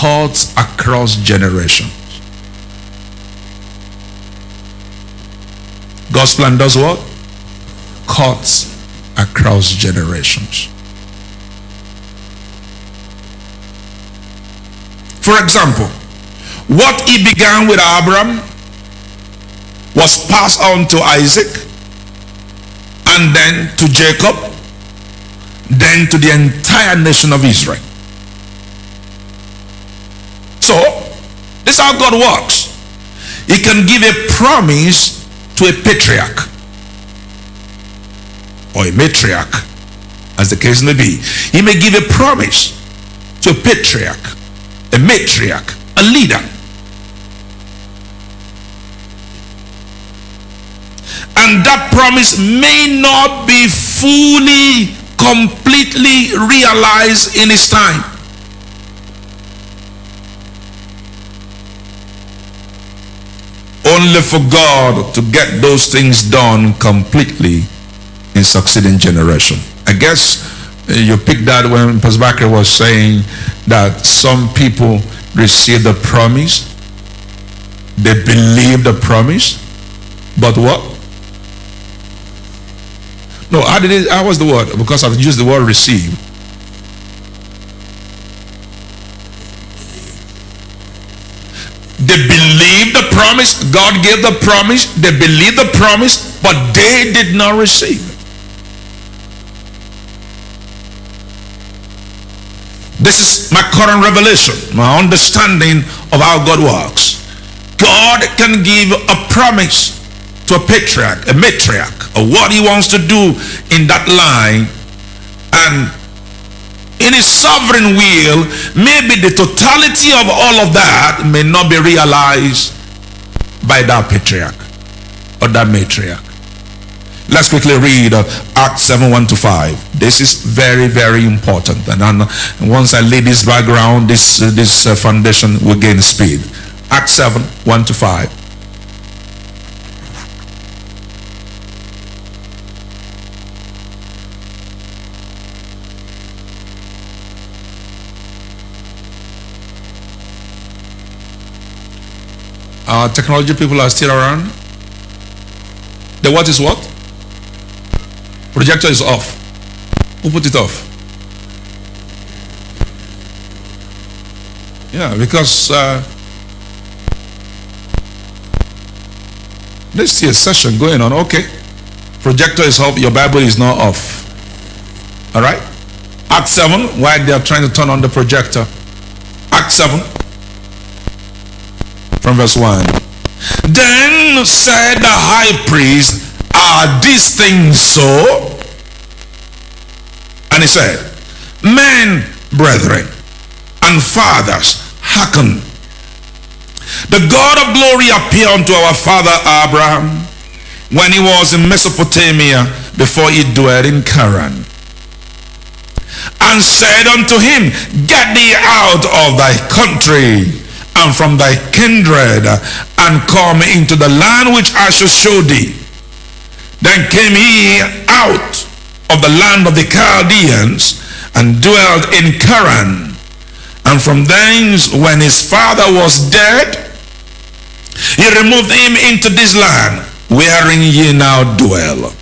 cuts across generations. God's plan does what? Cuts across generations. For example, what he began with Abraham was passed on to Isaac, and then to Jacob, then to the entire nation of Israel. So, this is how God works. He can give a promise to a patriarch or a matriarch, as the case may be. He may give a promise to a patriarch, a matriarch, a leader. And that promise may not be fully, completely realized in his time. Only for God to get those things done completely in succeeding generation. I guess you picked that when Pastor Baker was saying that some people receive the promise, they believe the promise, but what? No, how was the word? Because I've used the word receive. They believe the promise. God gave the promise. They believe the promise, but they did not receive. This is my current revelation, my understanding of how God works. God can give a promise to a patriarch, a matriarch, or what he wants to do in that line, and in his sovereign will, maybe the totality of all of that may not be realized by that patriarch or that matriarch. Let's quickly read Acts 7:1-5. This is very, very important. And once I lay this background, this foundation will gain speed. Acts 7:1-5. Our technology people are still around. The what is what? Projector is off. Who put it off? Yeah, because there's still a session going on. Okay. Projector is off. Your Bible is not off. All right. Acts 7, while they are trying to turn on the projector. Acts 7. From verse 1. Then said the high priest, are these things so? And he said, men, brethren, and fathers, hearken. The God of glory appeared unto our father Abraham when he was in Mesopotamia, before he dwelt in Charan, and said unto him, get thee out of thy country and from thy kindred, and come into the land which I shall show thee. Then came he out of the land of the Chaldeans, and dwelt in Charan. And from thence, when his father was dead, he removed him into this land, wherein ye now dwell.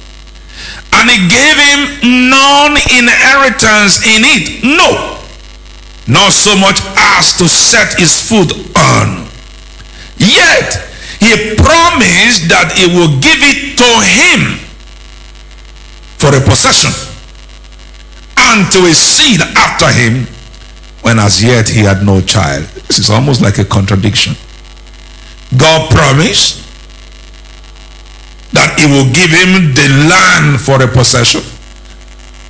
And he gave him none inheritance in it, no, not so much as to set his foot on. Yet he promised that he will give it to him for a possession, and to his seed after him, when as yet he had no child. This is almost like a contradiction. God promised that he will give him the land for a possession,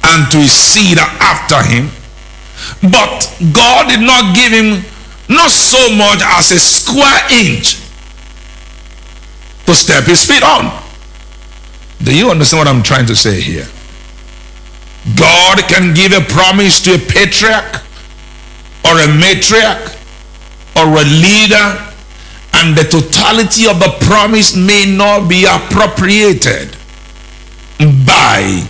and to his seed after him. But God did not give him not so much as a square inch to step his feet on. Do you understand what I'm trying to say here? God can give a promise to a patriarch or a matriarch or a leader, and the totality of the promise may not be appropriated by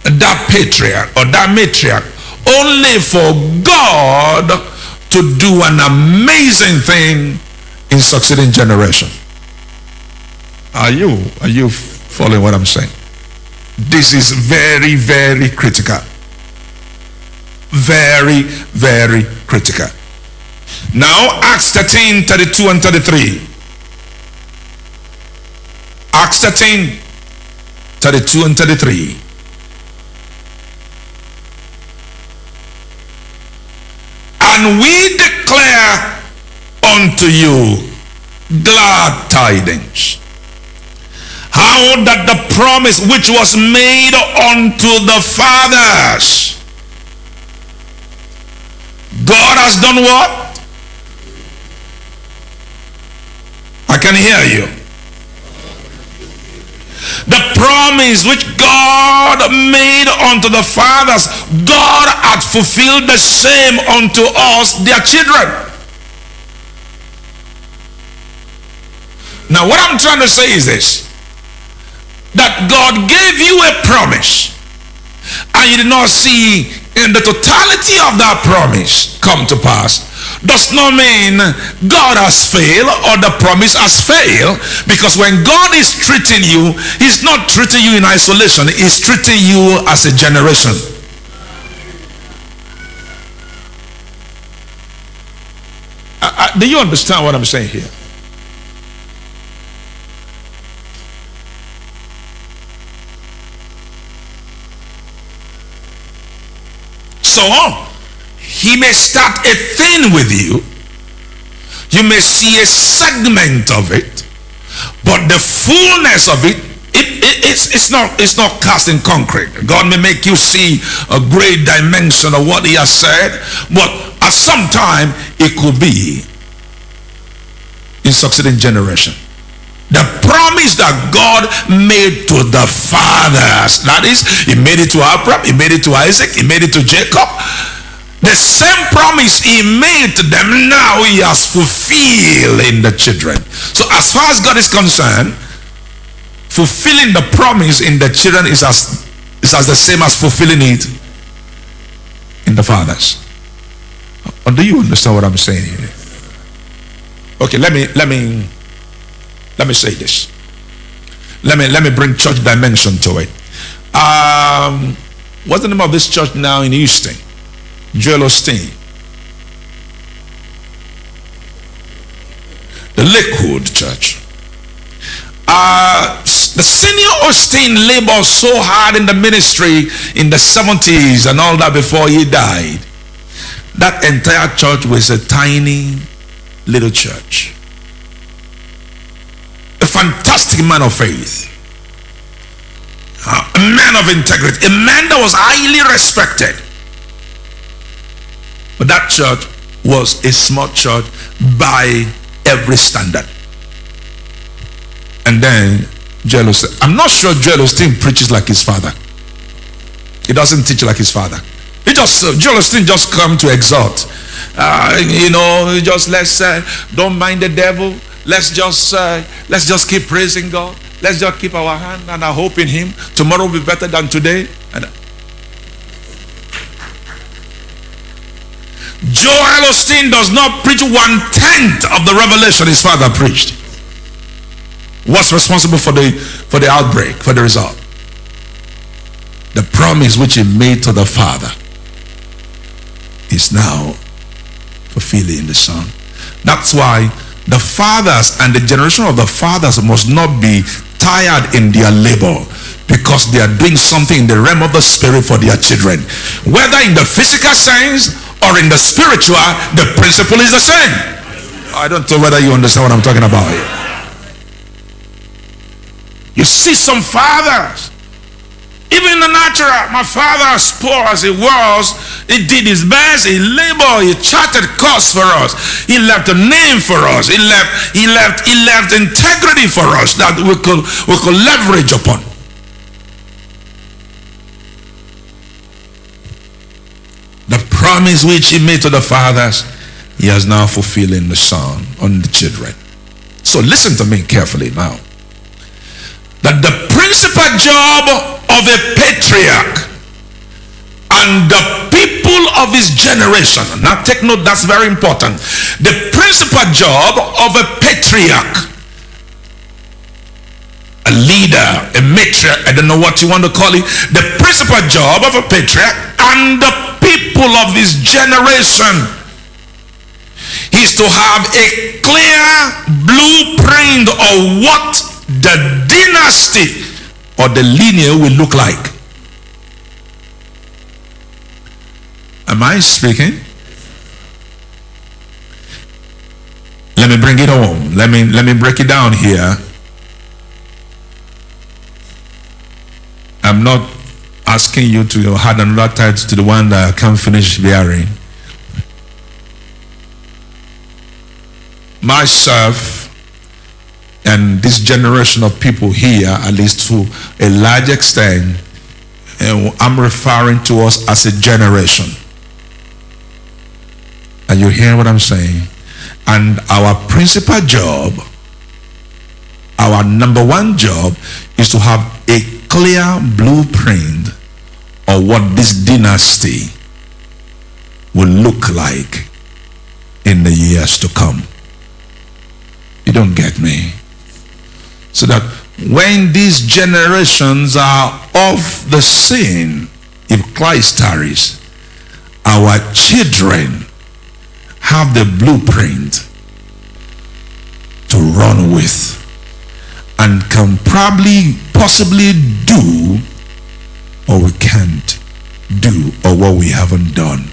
that patriarch or that matriarch, only for God to do an amazing thing in succeeding generation. Are you following what I'm saying? This is very, very critical. Very, very critical. Now, Acts 13, 32 and 33. Acts 13, 32 and 33. And we declare unto you glad tidings, how that the promise which was made unto the fathers, God has done what? I can hear you. The promise which God made unto the fathers, God had fulfilled the same unto us, their children. Now what I'm trying to say is this, that God gave you a promise and you did not see in the totality of that promise come to pass, does not mean God has failed or the promise has failed. Because when God is treating you, he's not treating you in isolation, he's treating you as a generation. Do you understand what I'm saying here? So he may start a thing with you, you may see a segment of it, but the fullness of it, it's not cast in concrete. God may make you see a great dimension of what he has said, but at some time it could be in succeeding generation. The promise that God made to the fathers, that is, he made it to Abraham, he made it to Isaac, he made it to Jacob. The same promise he made to them, now he has fulfilled in the children. So as far as God is concerned, fulfilling the promise in the children is as the same as fulfilling it in the fathers. Or do you understand what I'm saying here? Okay, let me say this. Let me bring church dimension to it. What's the name of this church now in Houston? Joel Osteen. The Lakewood Church. The senior Osteen labored so hard in the ministry in the 70s and all that before he died. That entire church was a tiny little church. A fantastic man of faith, a man of integrity, a man that was highly respected. But that church was a small church by every standard. And then Joel Osteen, I'm not sure Joel Osteen preaches like his father. He doesn't teach like his father. Joel Osteen just come to exhort. Don't mind the devil. Let's just keep praising God. Let's just keep our hand and our hope in him. Tomorrow will be better than today. And Joel Osteen does not preach 1/10 of the revelation his father preached. What's responsible for the outbreak, for the result? The promise which he made to the father is now fulfilling in the son. That's why the fathers and the generation of the fathers must not be tired in their labor, because they are doing something in the realm of the spirit for their children. Whether in the physical sense or in the spiritual, the principle is the same. I don't know whether you understand what I'm talking about here. You see some fathers, even in the natural, my father, as poor as he was, he did his best, he labored, he charted course for us, he left a name for us, he left integrity for us that we could leverage upon. The promise which he made to the fathers, he has now fulfilled in the son, on the children. So listen to me carefully now. That the principal job of a patriarch and And the people of his generation. Now take note, that's very important. The principal job of a patriarch, a leader, a matriarch, I don't know what you want to call it. The principal job of a patriarch and the people of his generation is to have a clear blueprint of what the dynasty or the lineage will look like. Am I speaking? Let me bring it home. Let me break it down here. I'm not asking you to add another title to the one that I can't finish bearing. Myself and this generation of people here, at least to a large extent, I'm referring to us as a generation. And you hear what I'm saying? And our principal job, our number one job, is to have a clear blueprint of what this dynasty will look like in the years to come. You don't get me? So that when these generations are off the scene, if Christ tarries, our children have the blueprint to run with and can possibly do or we can't do or what we haven't done.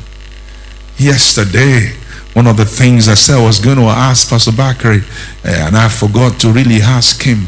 Yesterday, one of the things I said I was going to ask Pastor Bakari, and I forgot to really ask him.